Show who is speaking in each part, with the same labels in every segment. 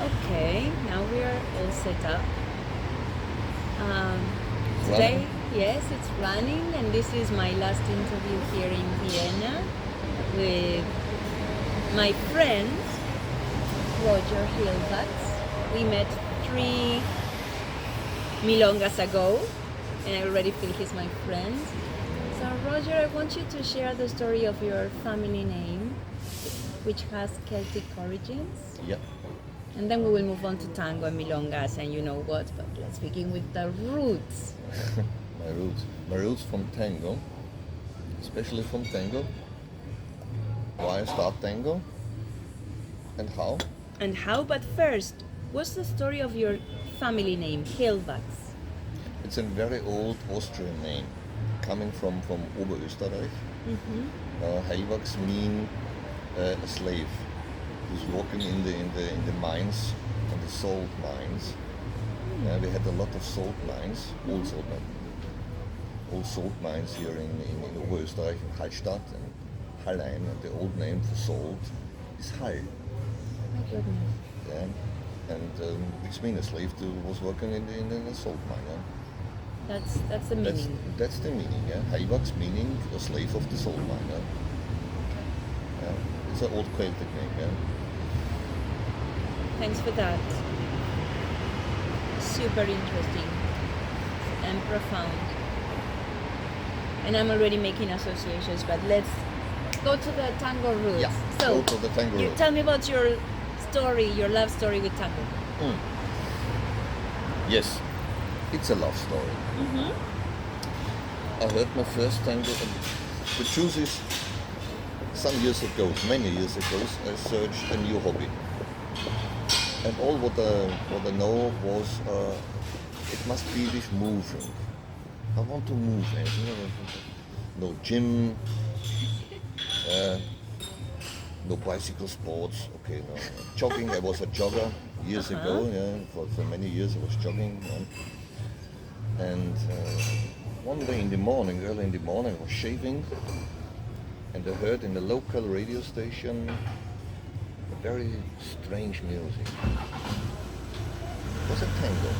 Speaker 1: Okay, now we are all set up. Um,
Speaker 2: Running?
Speaker 1: Today, yes, it's running, and this is my last interview here in Vienna with my friend Roger Hailwax. We met 3 milongas ago, and I already feel he's my friend. So, Roger, I want you to share the story of your family name, which has Celtic origins.
Speaker 2: Yeah.
Speaker 1: And then we will move on to tango and milongas and you know what, but let's begin with the roots.
Speaker 2: My roots from tango, especially from tango. Why I start tango and how?
Speaker 1: And how, but first, what's the story of your family name, Hailwax?
Speaker 2: It's a very old Austrian name, coming from Oberösterreich. Hailwax mean a slave who's working in the mines, in the salt mines. We had a lot of salt mines, old salt mines here in Oberösterreich, in Hallstatt and Hallein, and the old name for salt is Hall.
Speaker 1: My goodness.
Speaker 2: Yeah? And which means a slave who was working in the salt mine. Yeah?
Speaker 1: That's the meaning.
Speaker 2: That's the meaning. Yeah? Hailwax meaning a slave of the salt mine. Yeah? Yeah? It's an old Celtic name. Yeah?
Speaker 1: Thanks for that. Super interesting and profound. And I'm already making associations, but let's go to the tango roots.
Speaker 2: Yeah,
Speaker 1: So,
Speaker 2: go to the tango
Speaker 1: you
Speaker 2: roots.
Speaker 1: tell me about your story, your love story with tango.
Speaker 2: Yes, it's a love story. I heard my first tango. The truth is, some years ago, many years ago, I searched a new hobby. And all what I know was it must be this moving. I want to move. No gym, no bicycle sports. Okay, no jogging. I was a jogger years ago. Yeah, for many years I was jogging. And one day in the morning, early in the morning, I was shaving, and I heard in the local radio station a very strange music. It was a tango.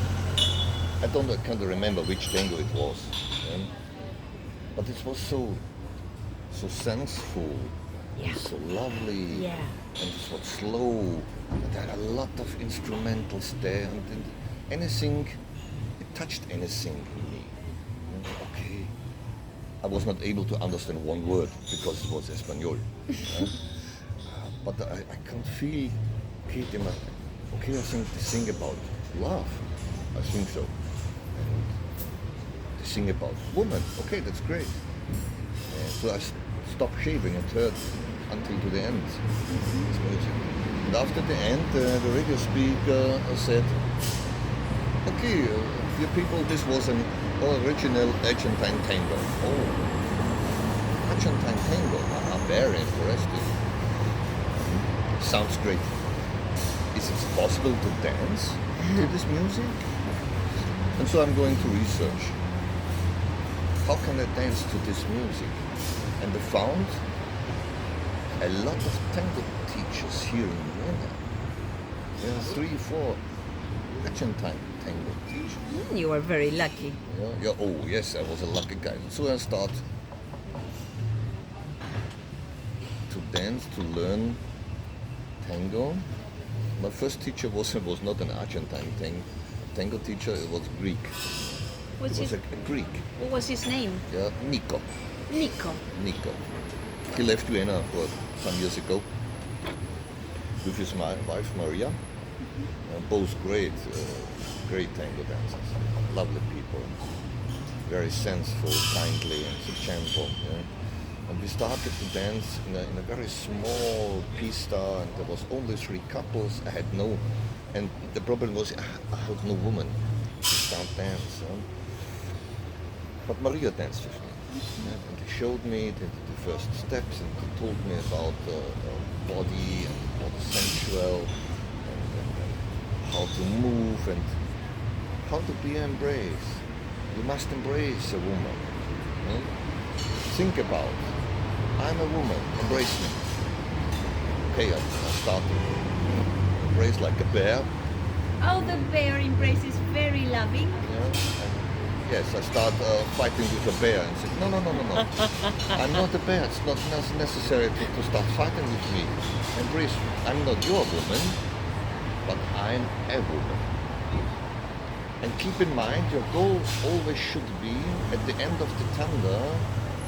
Speaker 2: I can't remember which tango it was, yeah? But it was so sensual,
Speaker 1: Yeah.
Speaker 2: so lovely,
Speaker 1: Yeah.
Speaker 2: and it was slow. And there are a lot of instrumentals there, and anything, it touched anything in me. Okay, I was not able to understand one word because it was Espanol. But I can feel, okay, I think they sing about love. I think so. And they sing about women. Okay, that's great. So I stopped shaving and heard until to the end. This music. And after the end, the radio speaker said, okay, you people, this was an original Argentine tango. Oh, Argentine tango. I'm very interested. Sounds great. Is it possible to dance to this music? And so I'm going to research. How can I dance to this music? And I found a lot of tango teachers here in Vienna. There are 3, 4 Argentine tango teachers.
Speaker 1: You are very lucky.
Speaker 2: Yeah. Oh yes, I was a lucky guy. So I start to dance, to learn tango. My first teacher was not an Argentine tango teacher, it was Greek. It was a Greek.
Speaker 1: What was his name?
Speaker 2: Yeah, Nico.
Speaker 1: Nico.
Speaker 2: He left Viena for some years ago with his wife Maria. Both great tango dancers, lovely people, very sensible, kindly, and so gentle. Yeah? And we started to dance in a very small pista, and there was only 3 couples. I had no, and the problem was I had no woman to start dance. But Maria danced with me, and he showed me the first steps, and he told me about body and about the sensual, and how to move and how to be embraced. You must embrace a woman. Think about, I'm a woman, embrace me. Okay, I started embrace like a bear.
Speaker 1: Oh, the bear embrace is very loving.
Speaker 2: Yes, I start fighting with a bear and say, no, no, no, no, no. I'm not a bear. It's not necessary to start fighting with me. Embrace, I'm not your woman, but I'm a woman. And keep in mind, your goal always should be, at the end of the tango,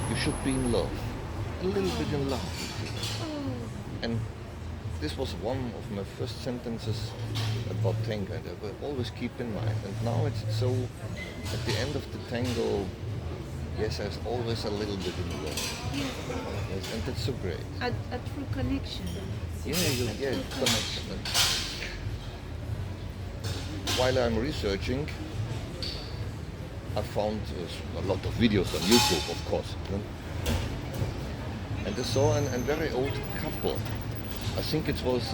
Speaker 2: you should be in love. A little bit in love with you. And this was one of my first sentences about tango, and I will always keep in mind. And now it's so, at the end of the tango, yes, I was always a little bit in love. Yes, and that's so great.
Speaker 1: A true connection.
Speaker 2: Yeah, connection. While I'm researching, I found a lot of videos on YouTube, of course. And I saw a very old couple. I think it was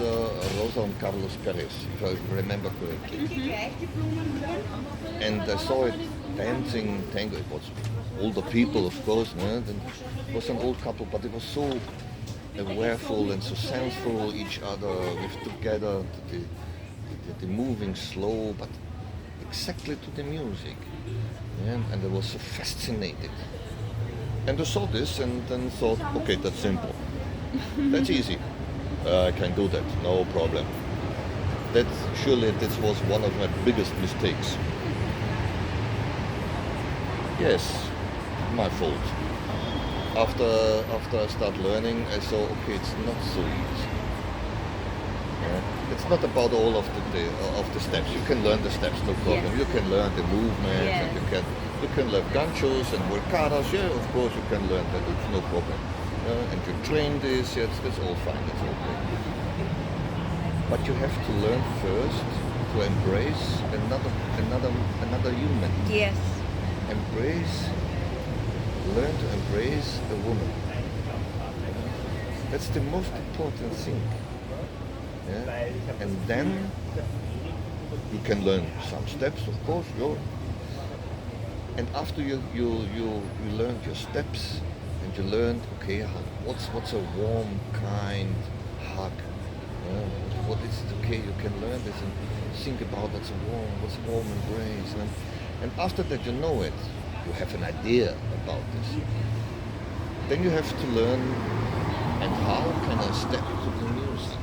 Speaker 2: Rosa and Carlos Perez, if I remember correctly. And I saw it dancing tango. It was older people, of course. And it was an old couple, but it was so awareful and so sensual each other with together. The moving slow, but exactly to the music. Yeah? And I was so fascinated. And I saw this and then thought, okay, that's simple. That's easy. I can do that, no problem. Surely this was one of my biggest mistakes. Yes, my fault. After I start learning, I saw, okay, it's not so easy. Yeah? It's not about all of the steps. You can learn the steps, no problem.
Speaker 1: Yes.
Speaker 2: You can learn the movements,
Speaker 1: Yes.
Speaker 2: and you can learn ganchos and volcadas. Yeah, of course you can learn that. It's no problem. And you train this. Yes, that's all fine. That's all great. But you have to learn first to embrace another human.
Speaker 1: Yes.
Speaker 2: Learn to embrace a woman. That's the most important thing. Yeah? And then you can learn some steps, of course. And after you learned your steps, and you learned, okay, what's a warm, kind hug? What is it? Okay, you can learn this and think about what's a warm embrace. And after that, you know it. You have an idea about this. Then you have to learn, and how can I step to the music?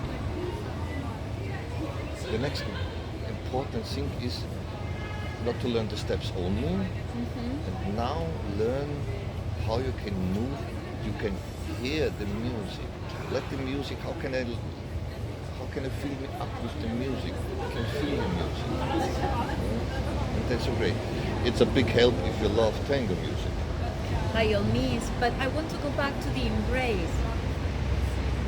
Speaker 2: The next important thing is not to learn the steps only, and now learn how you can move, you can hear the music. Let the music, how can I fill me up with the music? I can feel the music. And that's so great. It's a big help if you love tango music.
Speaker 1: By all means, but I want to go back to the embrace.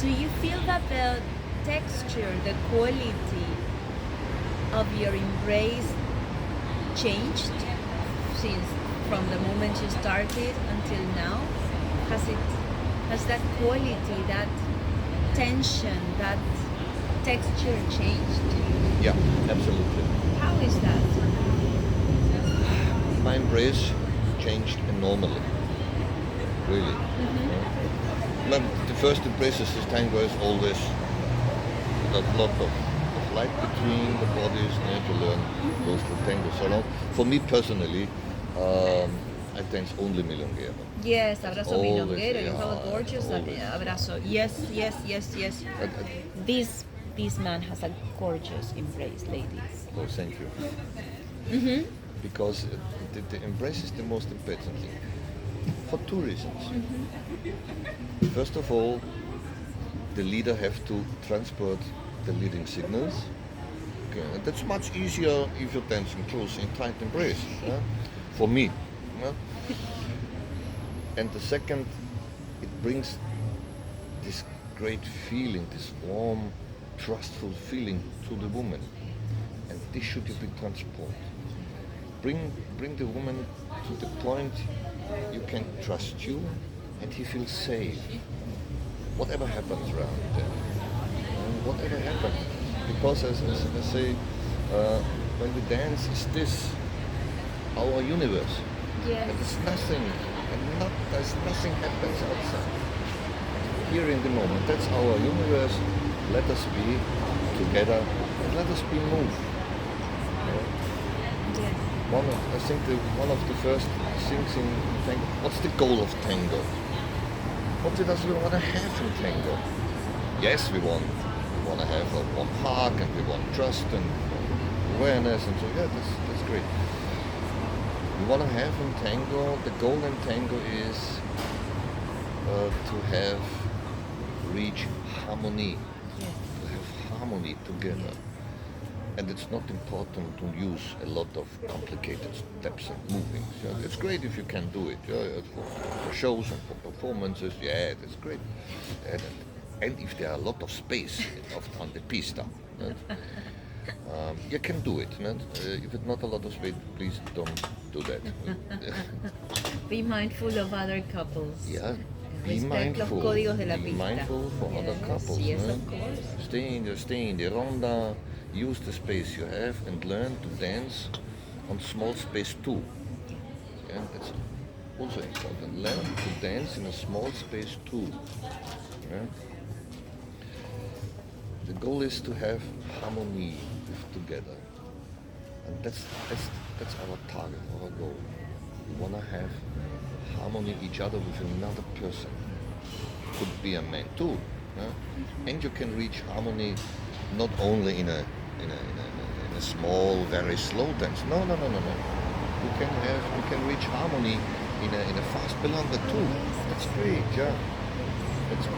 Speaker 1: Do you feel that the texture, the quality of your embrace changed since from the moment you started until now? Has that quality, that tension, that texture changed?
Speaker 2: Yeah, absolutely.
Speaker 1: How is that?
Speaker 2: My embrace changed enormously. Really. The first impressions of tango is always a lot of light between the bodies, to learn those two tango. So now, for me personally, I dance only milonguero.
Speaker 1: Yes, abrazo
Speaker 2: Always,
Speaker 1: milonguero. You have a
Speaker 2: yeah,
Speaker 1: gorgeous
Speaker 2: always.
Speaker 1: abrazo. Yes. This man has a gorgeous embrace, ladies.
Speaker 2: Oh, thank you. Because the embrace is the most important thing. For two reasons. First of all, the leader have to transport the leading signals. Okay, and that's much easier if you're dancing close in tight embrace. Yeah? For me. Yeah? And the second, it brings this great feeling, this warm, trustful feeling to the woman. And this should be transported. Bring the woman to the point you can trust you and he feels safe. Whatever happens around there. Whatever happens. Because as I say, when we dance, is this our universe?
Speaker 1: Yes.
Speaker 2: And it's nothing, there's nothing happens outside. Here in the moment, that's our universe. Let us be together and let us be moved.
Speaker 1: Yes.
Speaker 2: I think one of the first things in tango, what's the goal of tango? What does we want to have in tango? Yes, we want to have a warm hug, and we want trust and awareness, and so yeah, that's great. We want to have in tango, the goal in tango is to reach harmony,
Speaker 1: Yes.
Speaker 2: to have harmony together. And it's not important to use a lot of complicated steps and movings. Yeah? It's great if you can do it. Yeah? For shows and for performances, yeah, that's great. And if there are a lot of space on the pista, you can do it. If it's not a lot of space, please don't do that.
Speaker 1: Be mindful of other couples.
Speaker 2: Yeah. Be
Speaker 1: Respect los
Speaker 2: mindful.
Speaker 1: códigos de la
Speaker 2: Be
Speaker 1: pista.
Speaker 2: mindful for other couples.
Speaker 1: Yes,
Speaker 2: no?
Speaker 1: of course.
Speaker 2: Stay in the ronda. Use the space you have and learn to dance on small space too. Yeah, that's also important. Learn to dance in a small space too. Yeah? The goal is to have harmony together, and that's our target, our goal. We want to have harmony each other with another person. Could be a man too, yeah? And you can reach harmony not only in a small, very slow dance. No. You can reach harmony in a fast milonga too. That's great, yeah.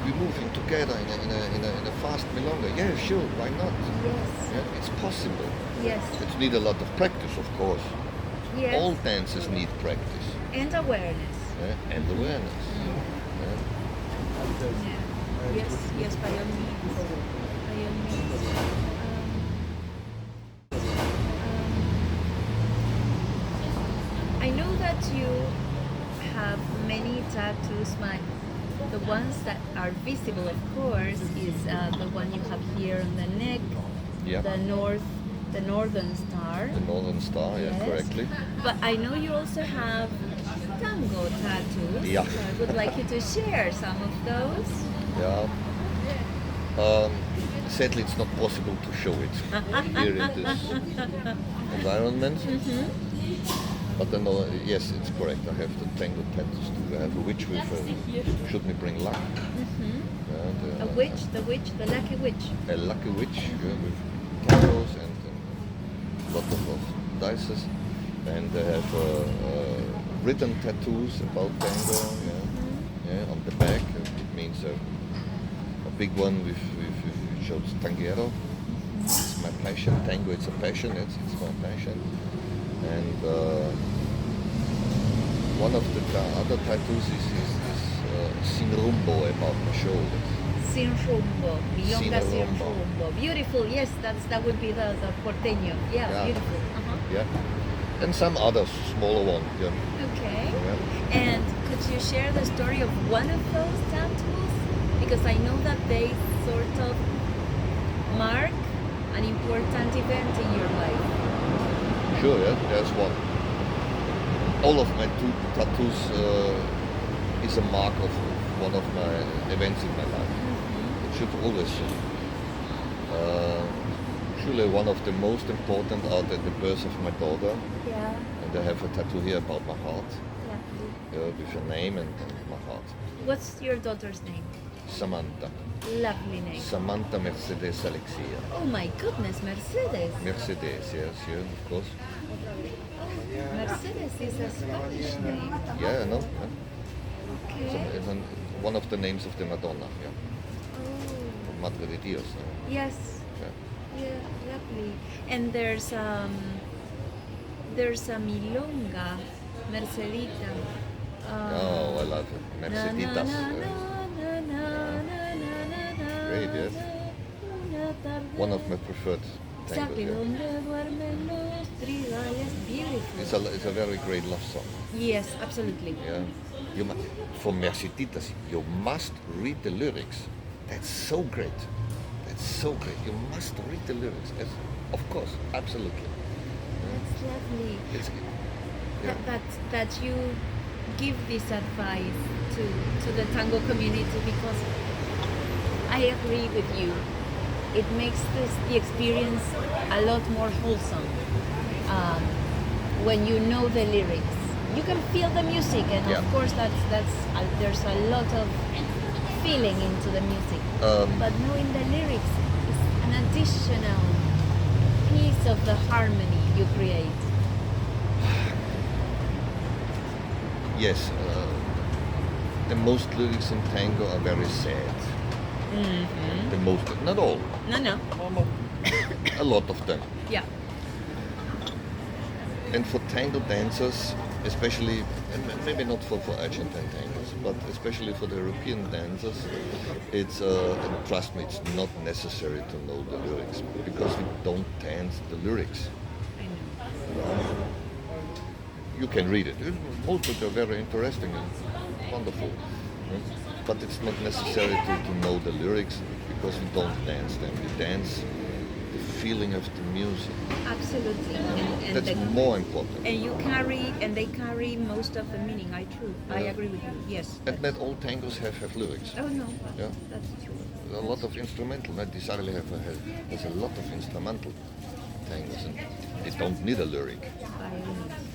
Speaker 2: We're moving together in a fast milonga. Yeah, sure, why not?
Speaker 1: Yes.
Speaker 2: Yeah, it's possible.
Speaker 1: Yes.
Speaker 2: It needs a lot of practice, of course.
Speaker 1: Yes.
Speaker 2: All dances need practice.
Speaker 1: And awareness.
Speaker 2: Yeah, and awareness. Yeah.
Speaker 1: Yeah. Yes, by all means. By all means. I know that you have many tattoos. The ones that are visible, of course, is the one you have here on the neck,
Speaker 2: Yeah.
Speaker 1: the northern star.
Speaker 2: The Northern Star, yeah,
Speaker 1: Yes.
Speaker 2: correctly.
Speaker 1: But I know you also have tango tattoos.
Speaker 2: Yeah.
Speaker 1: So I would like you to share some of those.
Speaker 2: Yeah. Sadly, it's not possible to show it here in this environment. But then, yes, it's correct. I have the tango tattoos too. I have a witch with should me bring luck. And,
Speaker 1: A witch, the lucky witch.
Speaker 2: a lucky witch, yeah, with tangos and lot of dices. And I have written tattoos about tango, yeah, on the back. It means a big one with shows tanguero. It's my passion. Tango, it's a passion. It's my passion. And one of the other tattoos is sin rumbo about my shoulder.
Speaker 1: Sin rumbo, milonga
Speaker 2: Sin
Speaker 1: sin
Speaker 2: rumbo.
Speaker 1: rumbo. Beautiful, yes, that would be the porteño. Yeah,
Speaker 2: Yeah.
Speaker 1: beautiful.
Speaker 2: Yeah. And some other smaller one. Yeah.
Speaker 1: Okay.
Speaker 2: Yeah.
Speaker 1: And could you share the story of one of those tattoos? Because I know that they sort of mark an important event in your life.
Speaker 2: Sure, yeah, there's one. All of my two tattoos is a mark of one of my events in my life. It should always surely one of the most important are the birth of my daughter.
Speaker 1: Yeah.
Speaker 2: And I have a tattoo here about my heart,
Speaker 1: Lovely.
Speaker 2: with her name and my heart.
Speaker 1: What's your daughter's name?
Speaker 2: Samantha.
Speaker 1: Lovely name.
Speaker 2: Samantha Mercedes Alexia.
Speaker 1: Oh my goodness, Mercedes.
Speaker 2: Mercedes, yes, yeah, of course.
Speaker 1: Mercedes is a Spanish name.
Speaker 2: Yeah, I know. Yeah.
Speaker 1: Okay.
Speaker 2: It's one of the names of the Madonna, yeah.
Speaker 1: Oh.
Speaker 2: Madre de Dios.
Speaker 1: Yes.
Speaker 2: Yeah.
Speaker 1: Yeah, lovely. And there's a milonga, Mercedita.
Speaker 2: Oh, I love it. Merceditas. Great, yes. One of my preferred tangos. Yeah. It's a very great love song.
Speaker 1: Yes, absolutely.
Speaker 2: Yeah. For Merceditas, you must read the lyrics. That's so great. That's so great. You must read the lyrics. Yes, of course, absolutely.
Speaker 1: That's lovely.
Speaker 2: It's, yeah.
Speaker 1: That you give this advice to the tango community, because I agree with you. it makes the experience a lot more wholesome. When you know the lyrics, you can feel the music, and
Speaker 2: Yeah.
Speaker 1: of course there's a lot of feeling into the music. But knowing the lyrics is an additional piece of the harmony you create.
Speaker 2: Yes, the most lyrics in tango are very sad. The most, not all,
Speaker 1: No.
Speaker 2: a lot of them.
Speaker 1: Yeah.
Speaker 2: And for tango dancers, especially, and maybe not for Argentine tangos, but especially for the European dancers, it's, and trust me, it's not necessary to know the lyrics, because we don't dance the lyrics.
Speaker 1: I know.
Speaker 2: You can read it. Most of them are very interesting and wonderful. But it's not necessary to know the lyrics, because we don't dance them. We dance the feeling of the music.
Speaker 1: Absolutely. And
Speaker 2: That's more important.
Speaker 1: and they carry most of the meaning. I agree with you. Yes.
Speaker 2: And not all tangos have lyrics.
Speaker 1: Oh no.
Speaker 2: Yeah.
Speaker 1: That's true.
Speaker 2: A lot of instrumental, not necessarily there's a lot of instrumental tangos, and they don't need a lyric.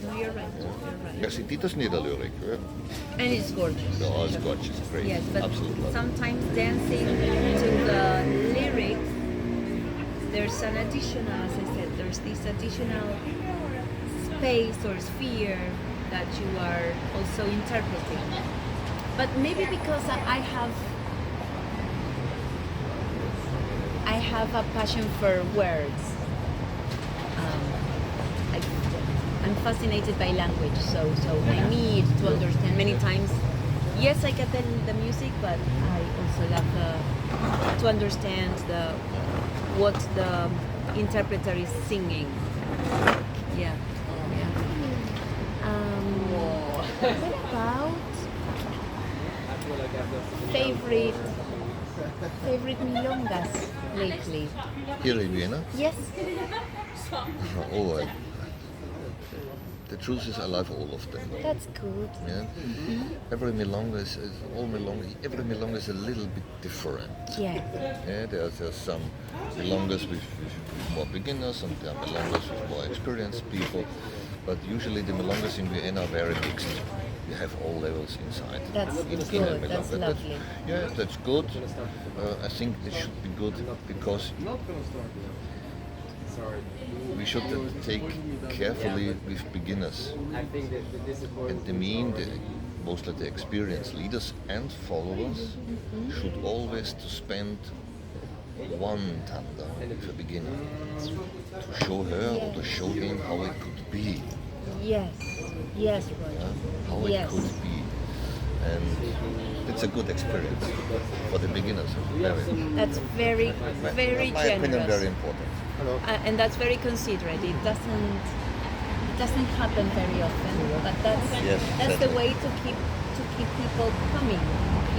Speaker 1: No, you're right. You're right.
Speaker 2: Merceditas need a lyric. Yeah.
Speaker 1: And it's gorgeous.
Speaker 2: Oh, it's gorgeous, great.
Speaker 1: Yes, but
Speaker 2: Absolutely.
Speaker 1: sometimes dancing to the lyrics, there's an additional, as I said, there's this additional space or sphere that you are also interpreting. But maybe because I have a passion for words. I'm fascinated by language, so I need to understand many times. Yes, I get the music, but I also love to understand what the interpreter is singing. Yeah. What about favorite milongas lately?
Speaker 2: Here in Vienna,
Speaker 1: Yes.
Speaker 2: the truth is I love all of them.
Speaker 1: That's good.
Speaker 2: Yeah. Every milonga every milonga is a little bit different.
Speaker 1: Yeah.
Speaker 2: Yeah, there's some milongas with more beginners, and there are milongas with more experienced people. But usually the milongas in Vienna are very mixed. You have all levels inside.
Speaker 1: That's
Speaker 2: in
Speaker 1: good.
Speaker 2: a
Speaker 1: That's
Speaker 2: milonga.
Speaker 1: lovely.
Speaker 2: Yeah, that's good. I think it should be good because we should take carefully with beginners. And mostly the experienced leaders and followers should always to spend one tanda with a beginner to show her or to show him how it could be.
Speaker 1: Yes, Roger.
Speaker 2: How it could be. And it's a good experience for the beginners.
Speaker 1: That's very, very
Speaker 2: my opinion,
Speaker 1: generous.
Speaker 2: very important.
Speaker 1: And that's very considerate. It doesn't happen very often, but that's the
Speaker 2: exactly.
Speaker 1: way to keep people coming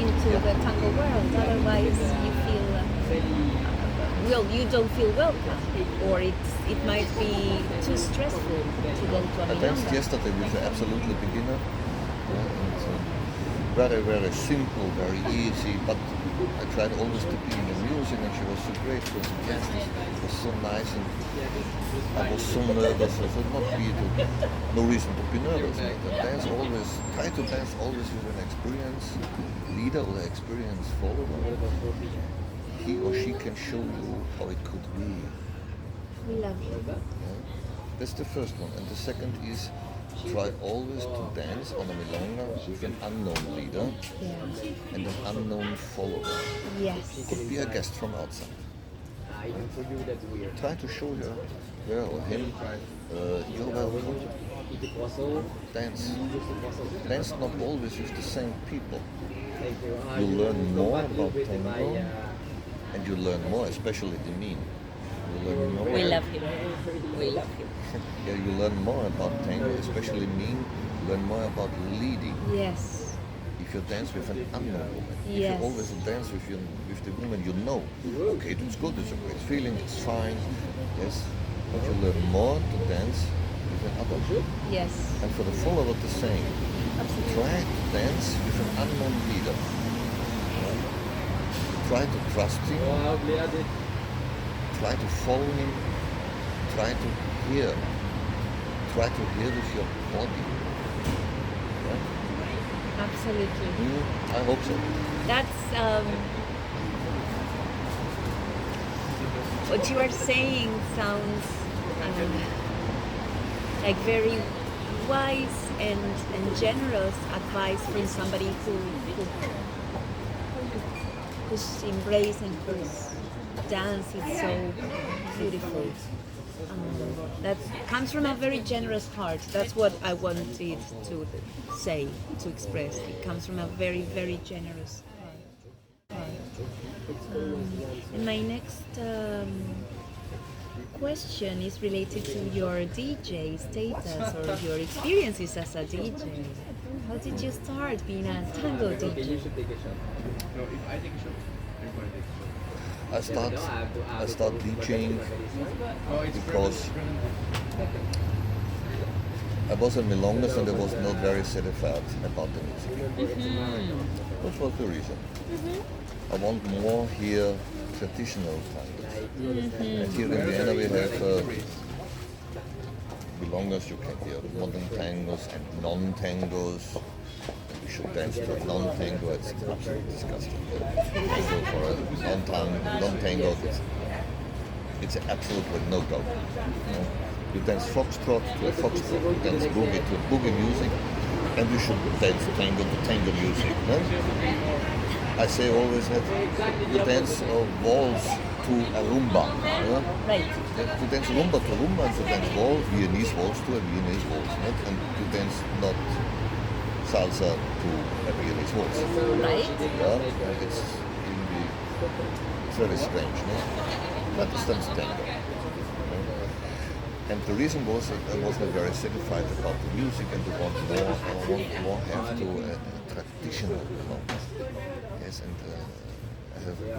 Speaker 1: into the tango world. Otherwise, you feel you don't feel welcome, or it might be too stressful to go to a
Speaker 2: I danced
Speaker 1: milonga.
Speaker 2: yesterday with an absolutely beginner. Very, very simple, very easy, but I tried always to be in the music, and she was so great, she was enthusiastic, it was so nice, and I was so nervous. I thought no reason to be nervous. Try to dance always with an experienced leader or an experienced follower. He or she can show you how it could be.
Speaker 1: We love you.
Speaker 2: That's the first one. And the second is try always to dance on a milonga with an unknown leader
Speaker 1: Yeah.
Speaker 2: and an unknown follower.
Speaker 1: Yes.
Speaker 2: Could be a guest from outside. Try to show her or him, you're welcome. Dance. Dance not always with the same people. You learn more about tango, and you learn more, especially the mean. You learn more.
Speaker 1: We love him. We love him.
Speaker 2: Yeah, you learn more about tango, especially mean. Learn more about leading.
Speaker 1: Yes.
Speaker 2: If you dance with an unknown woman, if
Speaker 1: Yes.
Speaker 2: you always dance with the woman you know, okay, it's good, it's a great feeling, it's fine, yes. But you learn more to dance with another.
Speaker 1: Yes.
Speaker 2: And for the follower, the same.
Speaker 1: Absolutely.
Speaker 2: Try to dance with an unknown leader. Try to trust him, try to follow him, try to hear with your body. Yeah?
Speaker 1: Absolutely.
Speaker 2: I hope so.
Speaker 1: That's what you are saying sounds like very wise and generous advice from somebody whose embrace and whose dance is so beautiful. That comes from a very generous heart. That's what I wanted to say, to express. It comes from a very, very generous heart. And my next question is related to your DJ status or your experiences as a DJ. How did you start being a tango DJ?
Speaker 2: I start DJing because I was in Milongas and I was not very satisfied about the music. That was the reason. I want more here traditional tangos. And here in Vienna we have Milongas, you can hear modern tangos and non-tangos. You should dance to a non-tango, it's absolutely disgusting. Tango for a non-tango, it's absolutely no-go. You dance foxtrot to a foxtrot, you dance boogie to boogie music, and you should dance tango to tango music. No? I say always that you dance waltz to a rumba.
Speaker 1: Right.
Speaker 2: To dance rumba to rumba and to dance Viennese waltz to a Viennese waltz. Not? And to dance not salsa to a Viennese waltz.
Speaker 1: Right.
Speaker 2: Yeah? It's very strange. No? But it's tango. And the reason was that I wasn't very satisfied about the music and I want more have to traditional moment. Yes, and I have a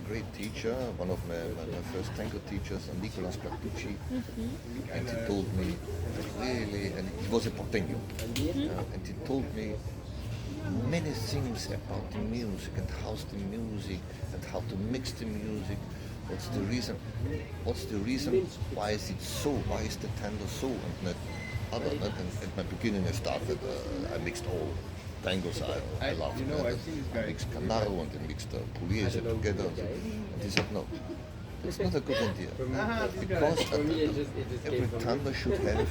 Speaker 2: great teacher, one of my first tango teachers, Nicolas Cartucci, and he told me really, and he was a porteño, and he told me many things about the music and how's the music and how to mix the music. What's the reason? Why is it so? Why is the tango so and not other? Not? And at my beginning, I started. I mixed all tangos. I loved. I mixed canaro and I mixed pugliese together. And he said, no, it's not a good idea because every tango should have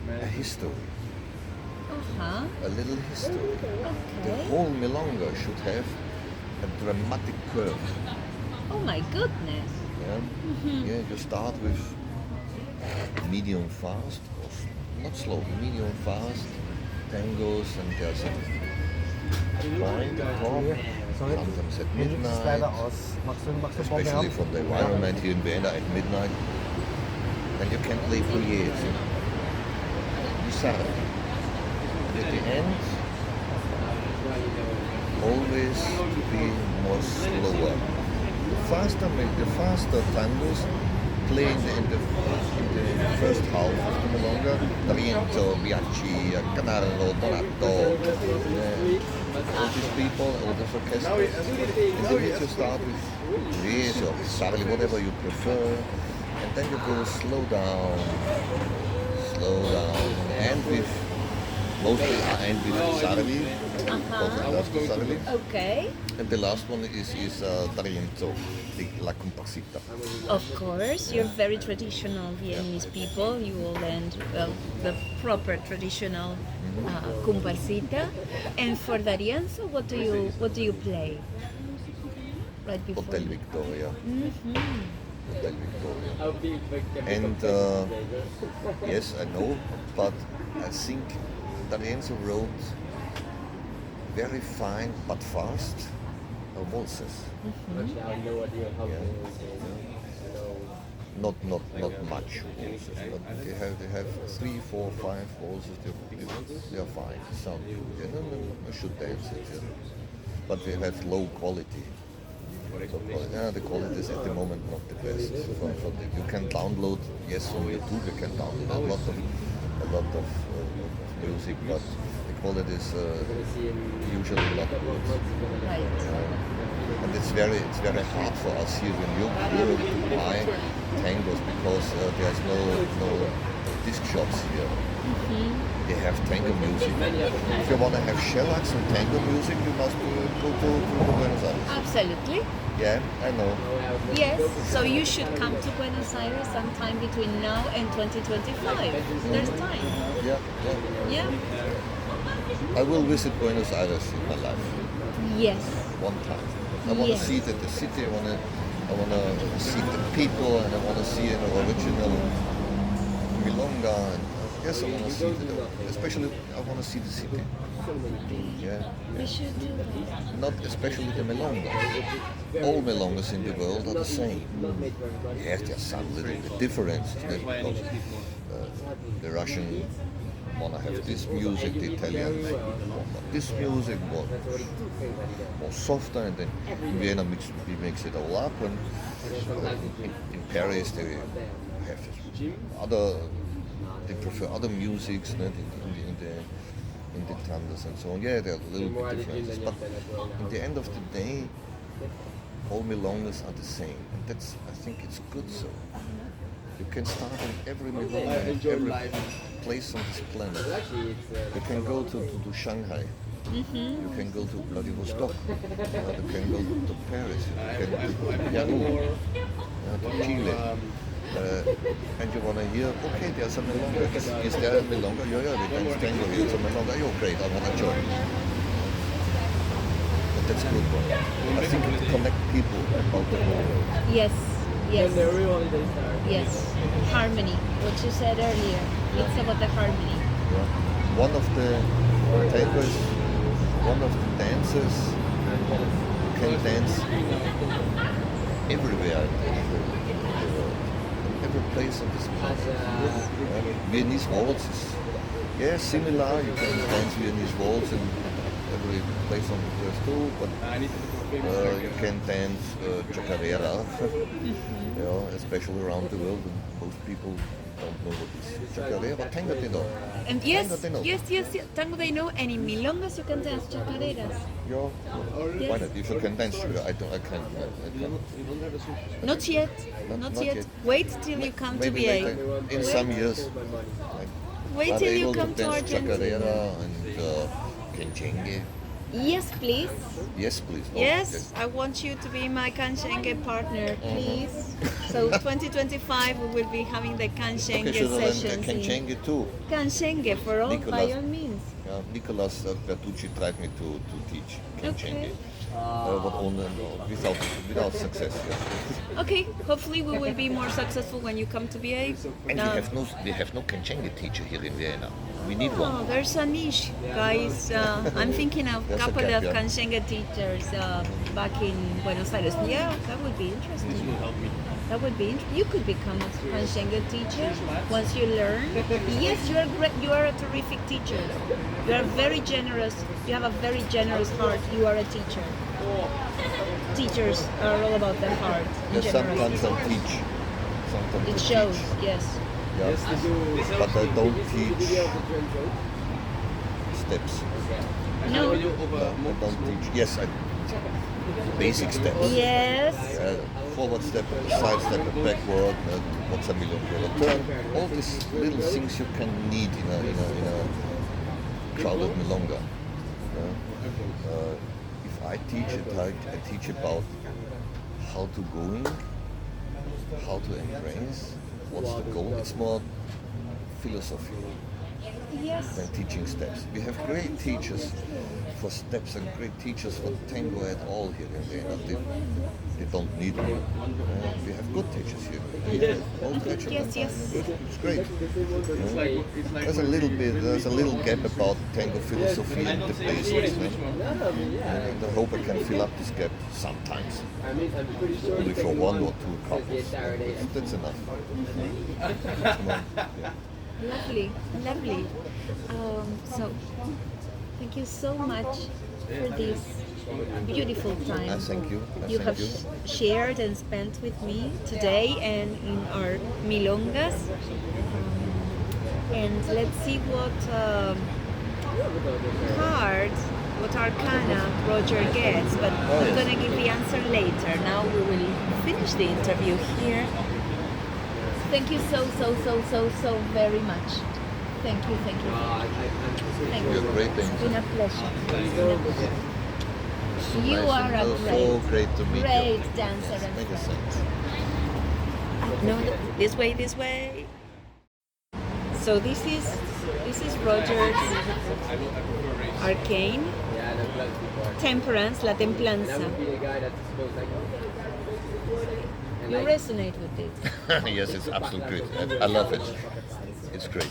Speaker 2: a history, a little history. The whole milonga should have a dramatic curve.
Speaker 1: Oh my goodness.
Speaker 2: Yeah, you start with medium fast, or not slow, medium fast tangos, and there's a point at top, sometimes at midnight, especially from the environment here in Vienna at midnight. Then you can play pugliese. You start. And at the end, always to be more slower. The faster tangos play in the first half of the milonga, Rienzo, Bianchi, Canaro, Donato, all these people, all these orchestras. And then you start with Rienzo or Sarli, whatever you prefer, and then you go slow down, and with mostly I end with Sarli, because I love the Sarli.
Speaker 1: Okay.
Speaker 2: And the last one is D'Arienzo, La Comparsita.
Speaker 1: Of course, you're very traditional Viennese people. You will end the proper traditional comparsita. And for D'Arienzo, what do you play? Right before.
Speaker 2: Hotel Victoria. Hotel Victoria. And yes, I know, but I think D'Arienzo wrote very fine but fast waltzes. Not much waltzes, but they have 3, 4, 5 waltzes. They are fine. They sound good. I should dance it. But they have low quality. So, the quality is at the moment not the best. You can download, yes, on YouTube you can download a lot of music, but the quality is usually not good.
Speaker 1: Right.
Speaker 2: And it's very hard for us here in Europe to buy tangos because there's no disc shops here. They have tango music. If you want to have shellac and tango music, you must go to Buenos Aires.
Speaker 1: Absolutely.
Speaker 2: Yeah, I know.
Speaker 1: Yes. So you should come to Buenos Aires sometime between now and 2025. There's time.
Speaker 2: Yeah.
Speaker 1: Yeah.
Speaker 2: I will visit Buenos Aires in my life
Speaker 1: Yes.
Speaker 2: one time. I want to
Speaker 1: Yes.
Speaker 2: see the city. I want to see the people, and I want to see an original milonga. And yes, I want to see especially I want to see the city. Yeah.
Speaker 1: We should do that.
Speaker 2: Not especially the milonga. All milongas in the world are the same. Yes, there's some little bit differences because the Russian want to have this music, the Italian want this music, more softer, and then in Vienna we mix it all up, and in Paris they have they prefer other musics in the tandas and so on. Yeah, there are a little bit differences, but in the end of the day, all milongas are the same, and I think it's good so. You can start in every milonga, in every place on this planet. You can go to Shanghai. You can go to Vladivostok. You can go to Paris. You can go to Peru, to Chile. And you want to hear, okay, there's a milonga. Is there a milonga? Yeah, we dance tango here. It's a milonga. Oh, great, I want to join. But that's good one. I think it connects people about the world.
Speaker 1: Yes. Yes. Harmony. What you said earlier. It's about the harmony.
Speaker 2: Yeah. One of the tapers, one of the dancers can dance everywhere in the world. Every place on this planet. Viennese waltz is similar. You can dance Viennese waltz in every place on the earth too, but you can dance chacarera, especially around the world, and most people don't know what is chacarera, but tango they know.
Speaker 1: And yes,
Speaker 2: Tango they know.
Speaker 1: yes, tango they know, and in milongas you can dance chacareras.
Speaker 2: Yeah.
Speaker 1: Yes.
Speaker 2: Why not? If you can dance, I can't.
Speaker 1: Not yet. Not yet. Wait till you come to
Speaker 2: Maybe
Speaker 1: VA.
Speaker 2: later, in some years.
Speaker 1: Wait till you come to
Speaker 2: dance
Speaker 1: Argentina.
Speaker 2: chacarera and quenchenge.
Speaker 1: Yes, please.
Speaker 2: Yes, please. Oh,
Speaker 1: Yes, I want you to be my Kanshenge partner, please. So 2025 we will be having the Kanshenge
Speaker 2: Okay, should I learn
Speaker 1: sessions.
Speaker 2: quenchenge too?
Speaker 1: Kanshenge for all, by
Speaker 2: Nicolas.
Speaker 1: all means.
Speaker 2: Nicolas Bertucci tried me to teach quenchenge.
Speaker 1: Okay.
Speaker 2: But without success. Yeah.
Speaker 1: Okay, hopefully we will be more successful when you come to VA.
Speaker 2: And we have no quenchenge teacher here in Vienna. We need
Speaker 1: Oh,
Speaker 2: one.
Speaker 1: there's a niche, guys. I'm thinking of a
Speaker 2: There's a
Speaker 1: couple
Speaker 2: gap,
Speaker 1: of
Speaker 2: yeah.
Speaker 1: Kanshenge teachers back in Buenos Aires. Yeah, that would be interesting. That would be you could become a Kanshenge teacher once you learn. Yes, you are great. You are a terrific teacher. You are very generous. You have a very generous heart. You are a teacher. Teachers are all about the heart. And
Speaker 2: Yeah, sometimes
Speaker 1: generosity.
Speaker 2: I teach. Sometimes
Speaker 1: It
Speaker 2: I
Speaker 1: shows.
Speaker 2: teach.
Speaker 1: Yes.
Speaker 2: Yeah. But I don't teach steps.
Speaker 1: No.
Speaker 2: No, I don't teach. Yes, I basic steps.
Speaker 1: Yes.
Speaker 2: Forward step, side step, backward, what's a million turn. All these little things you can need in a crowded milonga. If I teach it, I teach about how to go in, how to embrace, what's the goal. It's more philosophy
Speaker 1: Yes.
Speaker 2: than teaching steps. We have great teachers for steps and great teachers for tango at all here in Vienna. They don't need me. We have good teachers here.
Speaker 1: Yes.
Speaker 2: It's great. There's a little gap about tango philosophy and the basics. And I hope I can fill up this gap sometimes. Only for one or two couples. That's enough. Come on. Yeah.
Speaker 1: Lovely. So, thank you so much for this beautiful time
Speaker 2: Thank you.
Speaker 1: you have shared and spent with me today and in our milongas. And let's see cards, what arcana Roger gets, but I'm
Speaker 2: yes.
Speaker 1: gonna give the answer later. Now we will finish the interview here. Thank you so very much. Thank you. Thank you.
Speaker 2: You're great,
Speaker 1: It's been a pleasure. It's been a pleasure.
Speaker 2: So
Speaker 1: You
Speaker 2: nice
Speaker 1: are
Speaker 2: and
Speaker 1: a
Speaker 2: so great to meet
Speaker 1: great
Speaker 2: you.
Speaker 1: dancer
Speaker 2: Yes,
Speaker 1: and
Speaker 2: many
Speaker 1: friend.
Speaker 2: thanks.
Speaker 1: No, this way. So this is Roger's arcane, temperance, la templanza. You resonate with it.
Speaker 2: Yes, it's absolutely great. I love it. It's great.